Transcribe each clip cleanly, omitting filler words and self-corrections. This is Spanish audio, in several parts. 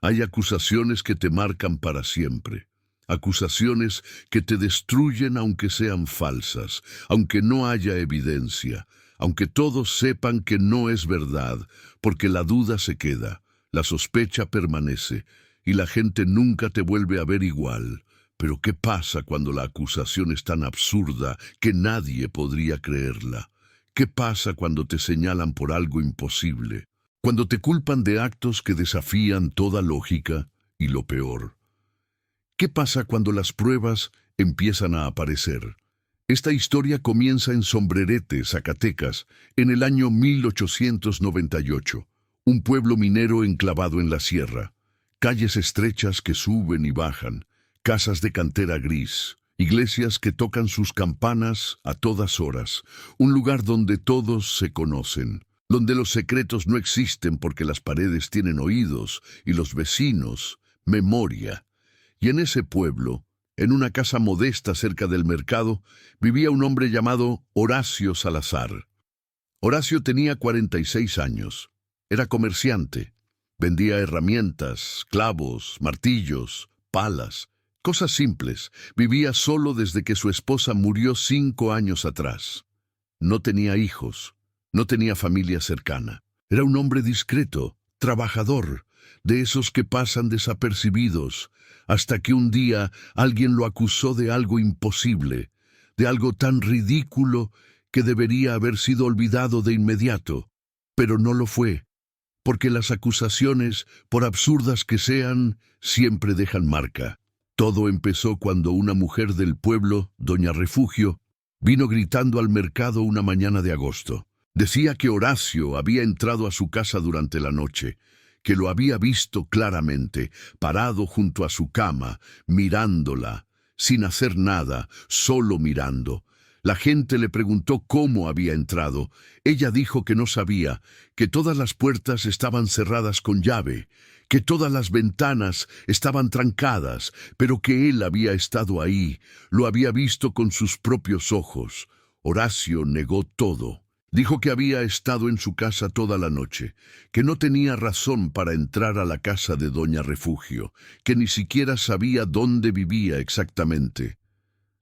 Hay acusaciones que te marcan para siempre. Acusaciones que te destruyen aunque sean falsas, aunque no haya evidencia, aunque todos sepan que no es verdad, porque la duda se queda, la sospecha permanece, y la gente nunca te vuelve a ver igual. Pero ¿qué pasa cuando la acusación es tan absurda que nadie podría creerla? ¿Qué pasa cuando te señalan por algo imposible? Cuando te culpan de actos que desafían toda lógica y lo peor. ¿Qué pasa cuando las pruebas empiezan a aparecer? Esta historia comienza en Sombrerete, Zacatecas, en el año 1898, un pueblo minero enclavado en la sierra. Calles estrechas que suben y bajan, casas de cantera gris, iglesias que tocan sus campanas a todas horas, un lugar donde todos se conocen, donde los secretos no existen porque las paredes tienen oídos y los vecinos memoria. Y en ese pueblo, en una casa modesta cerca del mercado, vivía un hombre llamado Horacio Salazar. Horacio tenía 46 años. Era comerciante. Vendía herramientas, clavos, martillos, palas, cosas simples. Vivía solo desde que su esposa murió 5 años atrás. No tenía hijos. No tenía familia cercana. Era un hombre discreto, trabajador, de esos que pasan desapercibidos, hasta que un día alguien lo acusó de algo imposible, de algo tan ridículo que debería haber sido olvidado de inmediato. Pero no lo fue, porque las acusaciones, por absurdas que sean, siempre dejan marca. Todo empezó cuando una mujer del pueblo, doña Refugio, vino gritando al mercado una mañana de agosto. Decía que Horacio había entrado a su casa durante la noche, que lo había visto claramente, parado junto a su cama, mirándola, sin hacer nada, solo mirando. La gente le preguntó cómo había entrado. Ella dijo que no sabía, que todas las puertas estaban cerradas con llave, que todas las ventanas estaban trancadas, pero que él había estado ahí, lo había visto con sus propios ojos. Horacio negó todo. Dijo que había estado en su casa toda la noche, que no tenía razón para entrar a la casa de doña Refugio, que ni siquiera sabía dónde vivía exactamente.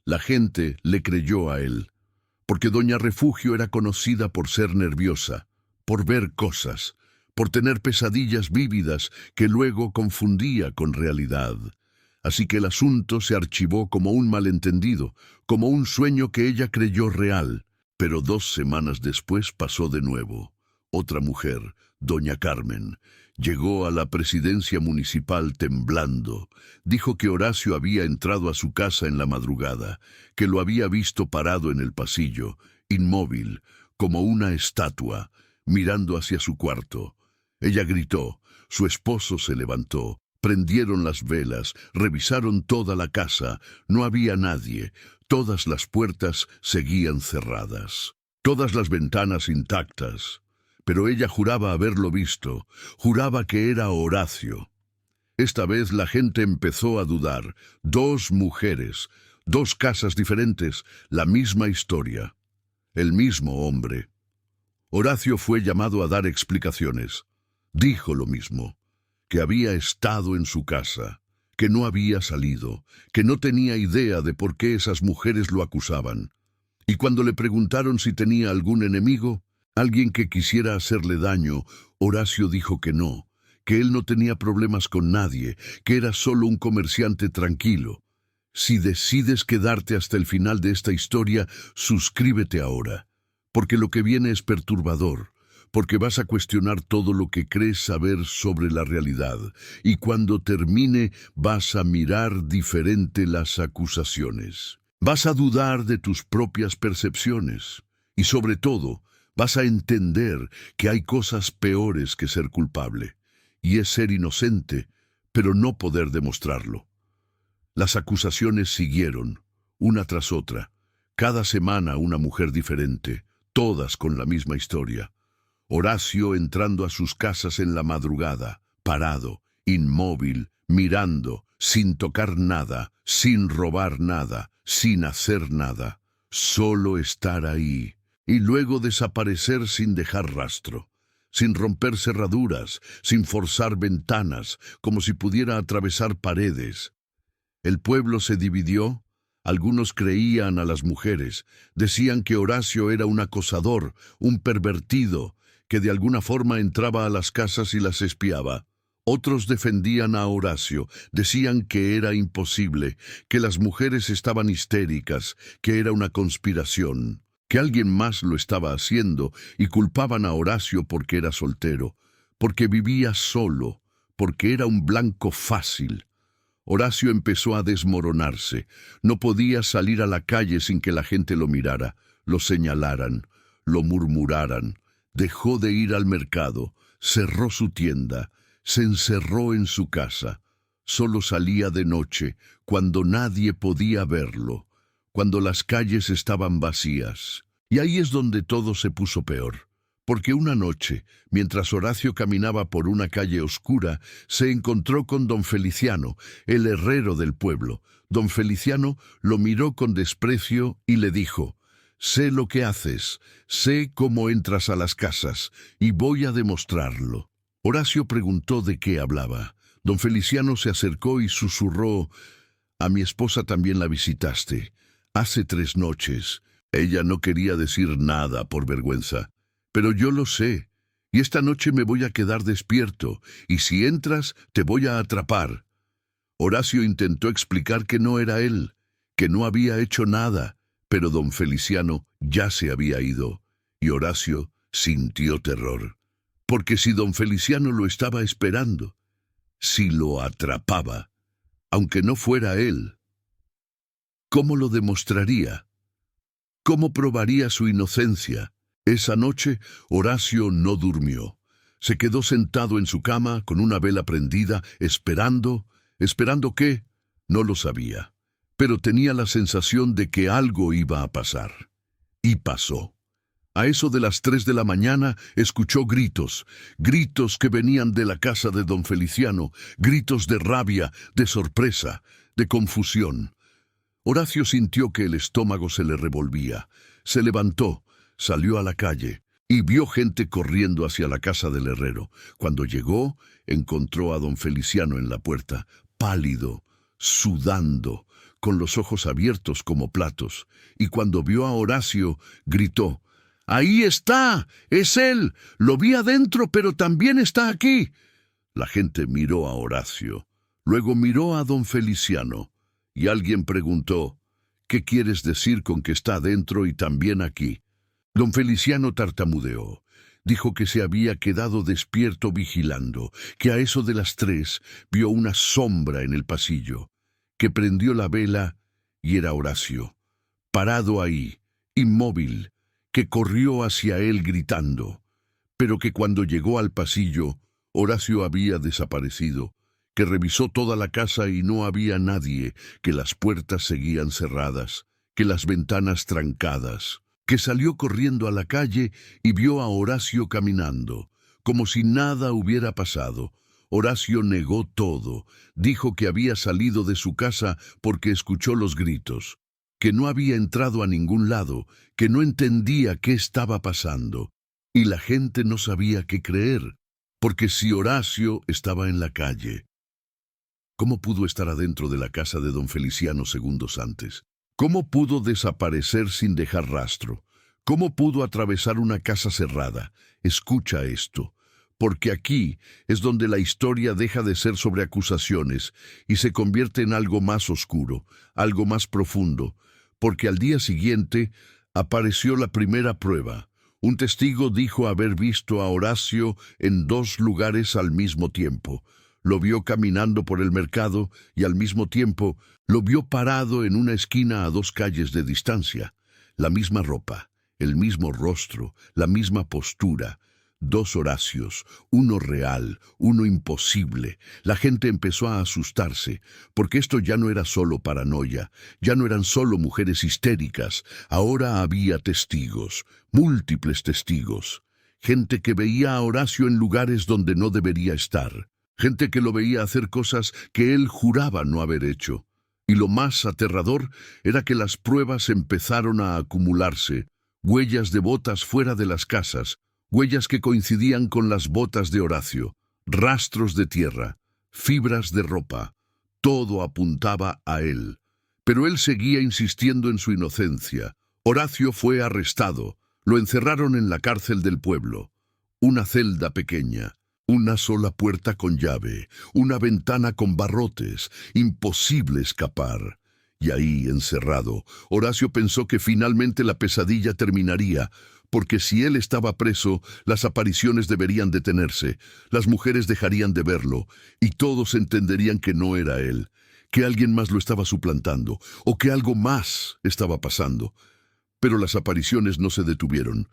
La gente le creyó a él, porque doña Refugio era conocida por ser nerviosa, por ver cosas, por tener pesadillas vívidas que luego confundía con realidad. Así que el asunto se archivó como un malentendido, como un sueño que ella creyó real. Pero 2 semanas después pasó de nuevo. Otra mujer, doña Carmen, llegó a la presidencia municipal temblando. Dijo que Horacio había entrado a su casa en la madrugada, que lo había visto parado en el pasillo, inmóvil, como una estatua, mirando hacia su cuarto. Ella gritó, su esposo se levantó. Prendieron las velas, revisaron toda la casa, no había nadie, todas las puertas seguían cerradas, todas las ventanas intactas, pero ella juraba haberlo visto, juraba que era Horacio. Esta vez la gente empezó a dudar, 2 mujeres, 2 casas diferentes, la misma historia, el mismo hombre. Horacio fue llamado a dar explicaciones, dijo lo mismo, que había estado en su casa, que no había salido, que no tenía idea de por qué esas mujeres lo acusaban. Y cuando le preguntaron si tenía algún enemigo, alguien que quisiera hacerle daño, Horacio dijo que no, que él no tenía problemas con nadie, que era solo un comerciante tranquilo. Si decides quedarte hasta el final de esta historia, suscríbete ahora, porque lo que viene es perturbador. Porque vas a cuestionar todo lo que crees saber sobre la realidad, y cuando termine vas a mirar diferente las acusaciones. Vas a dudar de tus propias percepciones, y sobre todo, vas a entender que hay cosas peores que ser culpable, y es ser inocente, pero no poder demostrarlo. Las acusaciones siguieron, una tras otra, cada semana una mujer diferente, todas con la misma historia. Horacio entrando a sus casas en la madrugada, parado, inmóvil, mirando, sin tocar nada, sin robar nada, sin hacer nada, solo estar ahí, y luego desaparecer sin dejar rastro. sin romper cerraduras, sin forzar ventanas, como si pudiera atravesar paredes. El pueblo se dividió. Algunos creían a las mujeres, decían que Horacio era un acosador, un pervertido, que de alguna forma entraba a las casas y las espiaba. Otros defendían a Horacio, decían que era imposible, que las mujeres estaban histéricas, que era una conspiración, que alguien más lo estaba haciendo, y culpaban a Horacio porque era soltero, porque vivía solo, porque era un blanco fácil. Horacio empezó a desmoronarse. No podía salir a la calle sin que la gente lo mirara, lo señalaran, lo murmuraran. Dejó de ir al mercado, cerró su tienda, se encerró en su casa. Solo salía de noche, cuando nadie podía verlo, cuando las calles estaban vacías. Y ahí es donde todo se puso peor. Porque una noche, mientras Horacio caminaba por una calle oscura, se encontró con don Feliciano, el herrero del pueblo. Don Feliciano lo miró con desprecio y le dijo: «Sé lo que haces, sé cómo entras a las casas, y voy a demostrarlo». Horacio preguntó de qué hablaba. Don Feliciano se acercó y susurró: «A mi esposa también la visitaste, hace 3 noches. Ella no quería decir nada por vergüenza. Pero yo lo sé, y esta noche me voy a quedar despierto, y si entras, te voy a atrapar». Horacio intentó explicar que no era él, que no había hecho nada, pero don Feliciano ya se había ido, y Horacio sintió terror. Porque si don Feliciano lo estaba esperando, si lo atrapaba, aunque no fuera él, ¿cómo lo demostraría? ¿Cómo probaría su inocencia? Esa noche, Horacio no durmió. Se quedó sentado en su cama con una vela prendida, esperando. ¿Esperando qué? No lo sabía. Pero tenía la sensación de que algo iba a pasar. Y pasó. A eso de las 3 de la mañana escuchó gritos, gritos que venían de la casa de don Feliciano, gritos de rabia, de sorpresa, de confusión. Horacio sintió que el estómago se le revolvía. Se levantó, salió a la calle y vio gente corriendo hacia la casa del herrero. Cuando llegó, encontró a don Feliciano en la puerta, pálido, sudando, con los ojos abiertos como platos. Y cuando vio a Horacio, gritó: «¡Ahí está! ¡Es él! Lo vi adentro, pero también está aquí». La gente miró a Horacio, luego miró a don Feliciano, y alguien preguntó: «¿Qué quieres decir con que está adentro y también aquí?». Don Feliciano tartamudeó. Dijo que se había quedado despierto vigilando, que a eso de las 3 vio una sombra en el pasillo, que prendió la vela y era Horacio, parado ahí, inmóvil, que corrió hacia él gritando, pero que cuando llegó al pasillo, Horacio había desaparecido, que revisó toda la casa y no había nadie, que las puertas seguían cerradas, que las ventanas trancadas, que salió corriendo a la calle y vio a Horacio caminando, como si nada hubiera pasado. Horacio negó todo, dijo que había salido de su casa porque escuchó los gritos, que no había entrado a ningún lado, que no entendía qué estaba pasando, y la gente no sabía qué creer, porque si Horacio estaba en la calle, ¿cómo pudo estar adentro de la casa de don Feliciano segundos antes? ¿Cómo pudo desaparecer sin dejar rastro? ¿Cómo pudo atravesar una casa cerrada? Escucha esto, porque aquí es donde la historia deja de ser sobre acusaciones y se convierte en algo más oscuro, algo más profundo, porque al día siguiente apareció la primera prueba. Un testigo dijo haber visto a Horacio en 2 lugares al mismo tiempo. Lo vio caminando por el mercado y al mismo tiempo lo vio parado en una esquina a 2 calles de distancia. La misma ropa, el mismo rostro, la misma postura. 2 Horacios, uno real, uno imposible. La gente empezó a asustarse, porque esto ya no era solo paranoia, ya no eran solo mujeres histéricas, ahora había testigos, múltiples testigos. Gente que veía a Horacio en lugares donde no debería estar. Gente que lo veía hacer cosas que él juraba no haber hecho. Y lo más aterrador era que las pruebas empezaron a acumularse, huellas de botas fuera de las casas, huellas que coincidían con las botas de Horacio, rastros de tierra, fibras de ropa, todo apuntaba a él. Pero él seguía insistiendo en su inocencia. Horacio fue arrestado, lo encerraron en la cárcel del pueblo. Una celda pequeña, una sola puerta con llave, una ventana con barrotes, imposible escapar. Y ahí, encerrado, Horacio pensó que finalmente la pesadilla terminaría, porque si él estaba preso, las apariciones deberían detenerse, las mujeres dejarían de verlo, y todos entenderían que no era él, que alguien más lo estaba suplantando, o que algo más estaba pasando. Pero las apariciones no se detuvieron.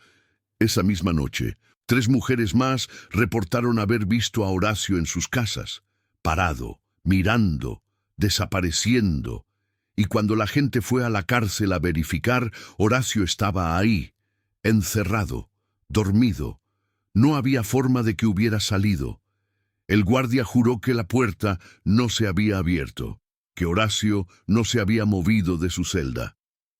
Esa misma noche, 3 mujeres más reportaron haber visto a Horacio en sus casas, parado, mirando, desapareciendo. Y cuando la gente fue a la cárcel a verificar, Horacio estaba ahí, encerrado, dormido. No había forma de que hubiera salido. El guardia juró que la puerta no se había abierto, que Horacio no se había movido de su celda.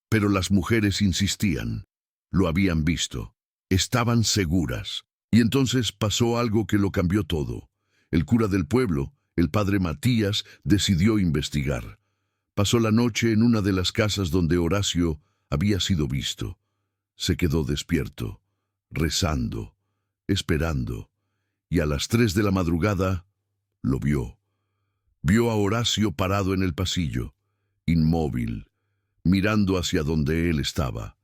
Pero las mujeres insistían. Lo habían visto. Estaban seguras. Y entonces pasó algo que lo cambió todo. El cura del pueblo, el padre Matías, decidió investigar. Pasó la noche en una de las casas donde Horacio había sido visto. Se quedó despierto, rezando, esperando, y a las 3 de la madrugada lo vio. Vio a Horacio parado en el pasillo, inmóvil, mirando hacia donde él estaba.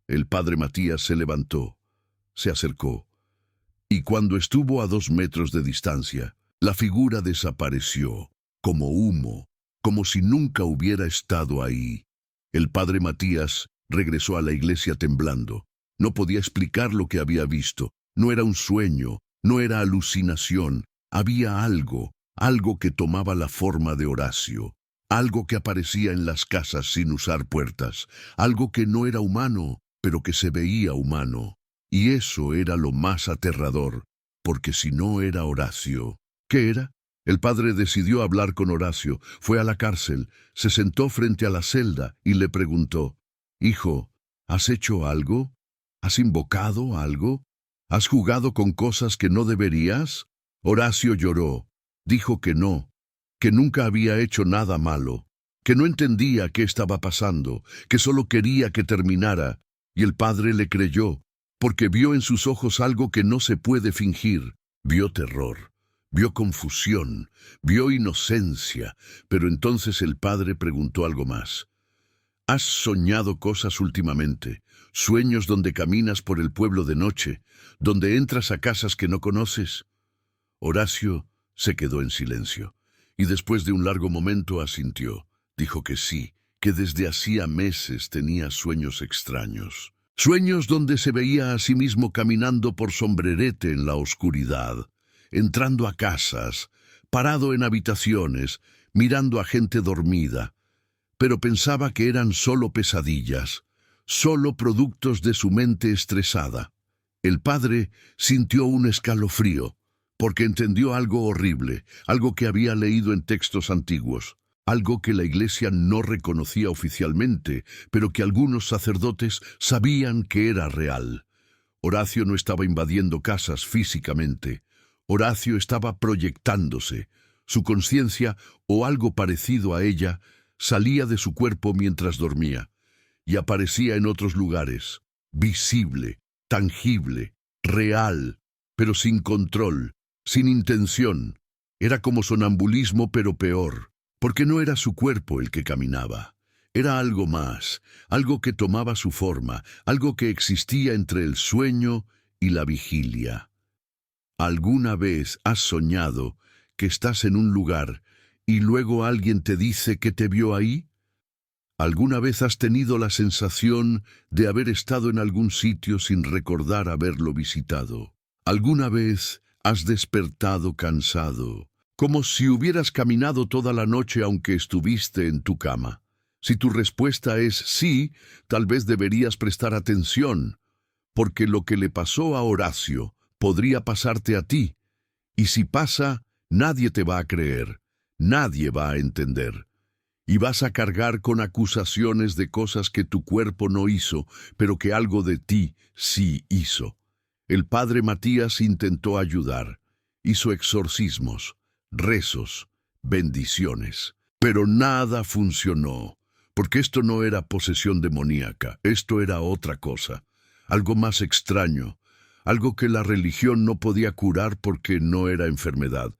El padre Matías se levantó, se acercó, y cuando estuvo a 2 metros de distancia, la figura desapareció, como humo, como si nunca hubiera estado ahí. El padre Matías regresó a la iglesia temblando. No podía explicar lo que había visto. No era un sueño, no era alucinación. Había algo que tomaba la forma de Horacio. Algo que aparecía en las casas sin usar puertas. Algo que no era humano, pero que se veía humano. Y eso era lo más aterrador, porque si no era Horacio, ¿qué era? El padre decidió hablar con Horacio, fue a la cárcel, se sentó frente a la celda y le preguntó: «Hijo, ¿has hecho algo? ¿Has invocado algo? ¿Has jugado con cosas que no deberías?» Horacio lloró, dijo que no, que nunca había hecho nada malo, que no entendía qué estaba pasando, que solo quería que terminara, y el padre le creyó, porque vio en sus ojos algo que no se puede fingir, vio terror. Vio confusión, vio inocencia, pero entonces el padre preguntó algo más. ¿Has soñado cosas últimamente? ¿Sueños donde caminas por el pueblo de noche, donde entras a casas que no conoces? Horacio se quedó en silencio, y después de un largo momento asintió. Dijo que sí, que desde hacía meses tenía sueños extraños. Sueños donde se veía a sí mismo caminando por Sombrerete en la oscuridad, entrando a casas, parado en habitaciones, mirando a gente dormida, pero pensaba que eran solo pesadillas, solo productos de su mente estresada. El padre sintió un escalofrío, porque entendió algo horrible, algo que había leído en textos antiguos, algo que la iglesia no reconocía oficialmente, pero que algunos sacerdotes sabían que era real. Horacio no estaba invadiendo casas físicamente. Horacio estaba proyectándose. Su conciencia, o algo parecido a ella, salía de su cuerpo mientras dormía, y aparecía en otros lugares, visible, tangible, real, pero sin control, sin intención. Era como sonambulismo, pero peor, porque no era su cuerpo el que caminaba. Era algo más, algo que tomaba su forma, algo que existía entre el sueño y la vigilia. ¿Alguna vez has soñado que estás en un lugar y luego alguien te dice que te vio ahí? ¿Alguna vez has tenido la sensación de haber estado en algún sitio sin recordar haberlo visitado? ¿Alguna vez has despertado cansado, como si hubieras caminado toda la noche aunque estuviste en tu cama? Si tu respuesta es sí, tal vez deberías prestar atención, porque lo que le pasó a Horacio podría pasarte a ti, y si pasa, nadie te va a creer, nadie va a entender, y vas a cargar con acusaciones de cosas que tu cuerpo no hizo, pero que algo de ti sí hizo. El padre Matías intentó ayudar. Hizo exorcismos, rezos, bendiciones. Pero nada funcionó, porque esto no era posesión demoníaca, esto era otra cosa, algo más extraño, algo que la religión no podía curar porque no era enfermedad.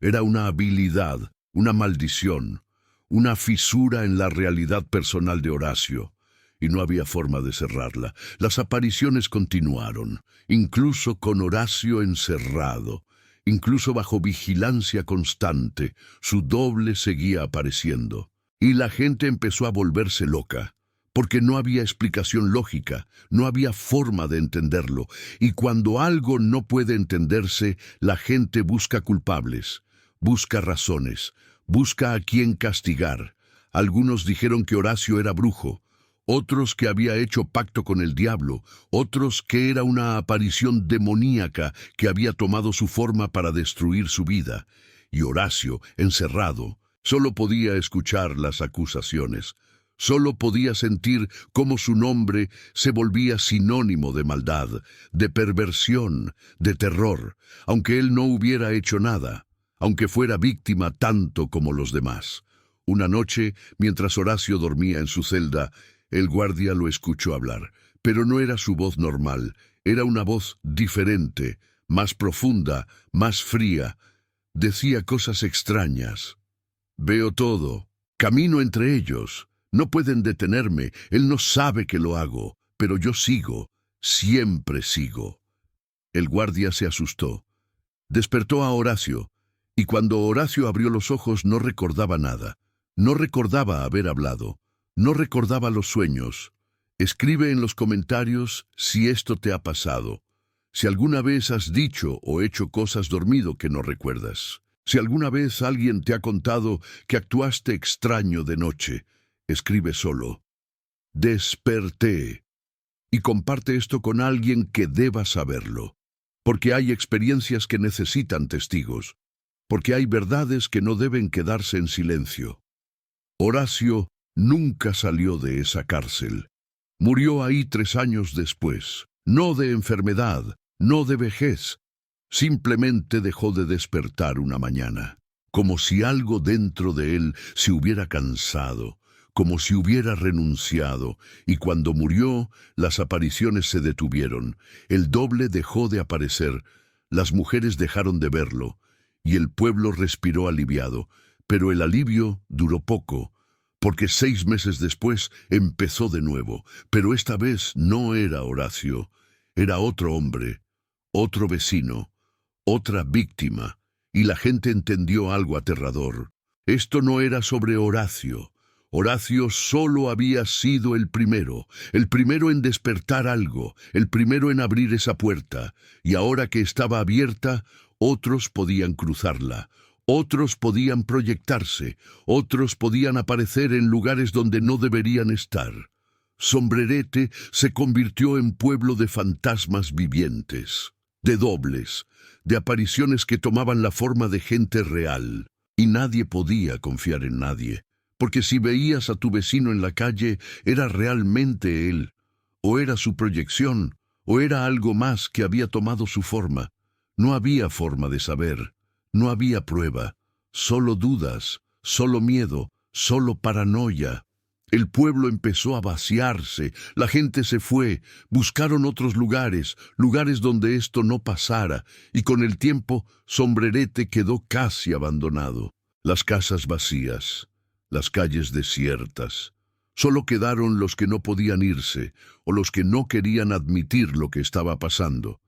Era una habilidad, una maldición, una fisura en la realidad personal de Horacio, y no había forma de cerrarla. Las apariciones continuaron, incluso con Horacio encerrado, incluso bajo vigilancia constante, su doble seguía apareciendo. Y la gente empezó a volverse loca, porque no había explicación lógica, no había forma de entenderlo, y cuando algo no puede entenderse, la gente busca culpables, busca razones, busca a quién castigar. Algunos dijeron que Horacio era brujo, otros que había hecho pacto con el diablo, otros que era una aparición demoníaca que había tomado su forma para destruir su vida. Y Horacio, encerrado, solo podía escuchar las acusaciones, solo podía sentir cómo su nombre se volvía sinónimo de maldad, de perversión, de terror, aunque él no hubiera hecho nada, aunque fuera víctima tanto como los demás. Una noche, mientras Horacio dormía en su celda, el guardia lo escuchó hablar, pero no era su voz normal, era una voz diferente, más profunda, más fría. Decía cosas extrañas. Veo todo, camino entre ellos, no pueden detenerme, él no sabe que lo hago, pero yo sigo, siempre sigo. El guardia se asustó. Despertó a Horacio, y cuando Horacio abrió los ojos no recordaba nada, no recordaba haber hablado. No recordaba los sueños. Escribe en los comentarios si esto te ha pasado. Si alguna vez has dicho o hecho cosas dormido que no recuerdas. Si alguna vez alguien te ha contado que actuaste extraño de noche. Escribe solo. Desperté. Y comparte esto con alguien que deba saberlo. Porque hay experiencias que necesitan testigos. Porque hay verdades que no deben quedarse en silencio. Horacio nunca salió de esa cárcel. Murió ahí 3 años después, no de enfermedad, no de vejez. Simplemente dejó de despertar una mañana, como si algo dentro de él se hubiera cansado, como si hubiera renunciado, y cuando murió, las apariciones se detuvieron, el doble dejó de aparecer, las mujeres dejaron de verlo, y el pueblo respiró aliviado, pero el alivio duró poco, porque 6 meses después empezó de nuevo, pero esta vez no era Horacio, era otro hombre, otro vecino, otra víctima, y la gente entendió algo aterrador. Esto no era sobre Horacio. Horacio solo había sido el primero en despertar algo, el primero en abrir esa puerta, y ahora que estaba abierta, otros podían cruzarla. Otros podían proyectarse, otros podían aparecer en lugares donde no deberían estar. Sombrerete se convirtió en pueblo de fantasmas vivientes, de dobles, de apariciones que tomaban la forma de gente real. Y nadie podía confiar en nadie, porque si veías a tu vecino en la calle, era realmente él, o era su proyección, o era algo más que había tomado su forma. No había forma de saber. No había prueba, solo dudas, solo miedo, solo paranoia. El pueblo empezó a vaciarse, la gente se fue, buscaron otros lugares, lugares donde esto no pasara, y con el tiempo Sombrerete quedó casi abandonado. Las casas vacías, las calles desiertas. Solo quedaron los que no podían irse, o los que no querían admitir lo que estaba pasando.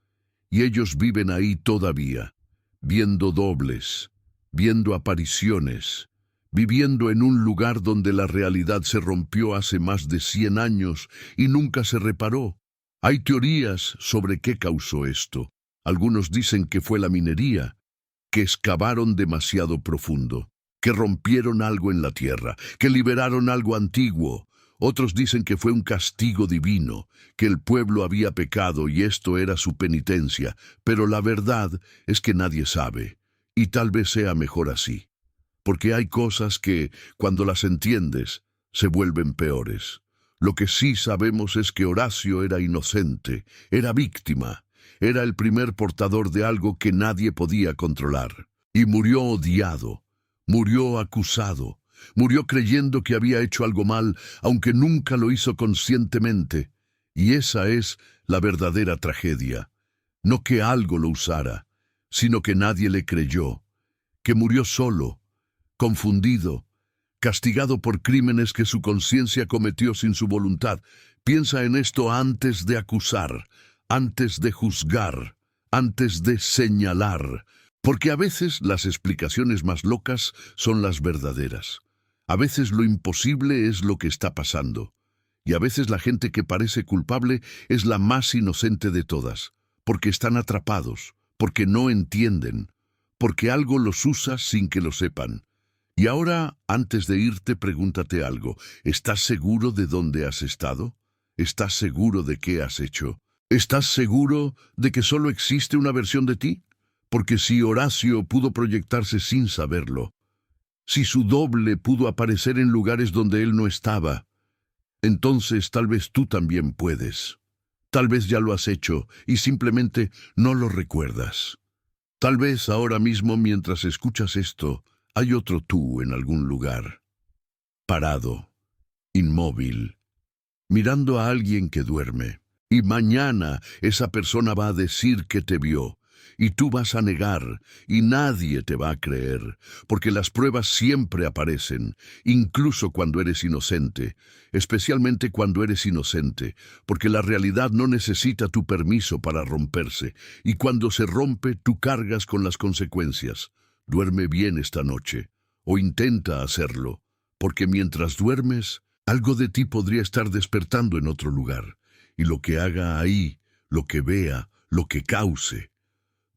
Y ellos viven ahí todavía, viendo dobles, viendo apariciones, viviendo en un lugar donde la realidad se rompió hace más de 100 años y nunca se reparó. Hay teorías sobre qué causó esto. Algunos dicen que fue la minería, que excavaron demasiado profundo, que rompieron algo en la tierra, que liberaron algo antiguo. Otros dicen que fue un castigo divino, que el pueblo había pecado y esto era su penitencia, pero la verdad es que nadie sabe, y tal vez sea mejor así, porque hay cosas que, cuando las entiendes, se vuelven peores. Lo que sí sabemos es que Horacio era inocente, era víctima. Era el primer portador de algo que nadie podía controlar. Y murió odiado, murió acusado, murió creyendo que había hecho algo mal, aunque nunca lo hizo conscientemente. Y esa es la verdadera tragedia. No que algo lo usara, sino que nadie le creyó, que murió solo, confundido, castigado por crímenes que su conciencia cometió sin su voluntad. Piensa en esto antes de acusar, antes de juzgar, antes de señalar, porque a veces las explicaciones más locas son las verdaderas. A veces lo imposible es lo que está pasando, y a veces la gente que parece culpable es la más inocente de todas, porque están atrapados, porque no entienden, porque algo los usa sin que lo sepan. Y ahora, antes de irte, pregúntate algo. ¿Estás seguro de dónde has estado? ¿Estás seguro de qué has hecho? ¿Estás seguro de que solo existe una versión de ti? Porque si Horacio pudo proyectarse sin saberlo, si su doble pudo aparecer en lugares donde él no estaba, entonces tal vez tú también puedes. Tal vez ya lo has hecho y simplemente no lo recuerdas. Tal vez ahora mismo, mientras escuchas esto, hay otro tú en algún lugar, parado, inmóvil, mirando a alguien que duerme. Y mañana esa persona va a decir que te vio, y tú vas a negar, y nadie te va a creer, porque las pruebas siempre aparecen, incluso cuando eres inocente, especialmente cuando eres inocente, porque la realidad no necesita tu permiso para romperse, y cuando se rompe tú cargas con las consecuencias. Duerme bien esta noche, o intenta hacerlo, porque mientras duermes, algo de ti podría estar despertando en otro lugar, y lo que haga ahí, lo que vea, lo que cause,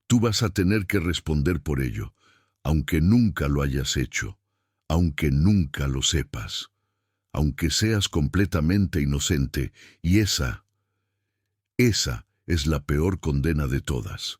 tú vas a tener que responder por ello, aunque nunca lo hayas hecho, aunque nunca lo sepas, aunque seas completamente inocente, y esa es la peor condena de todas.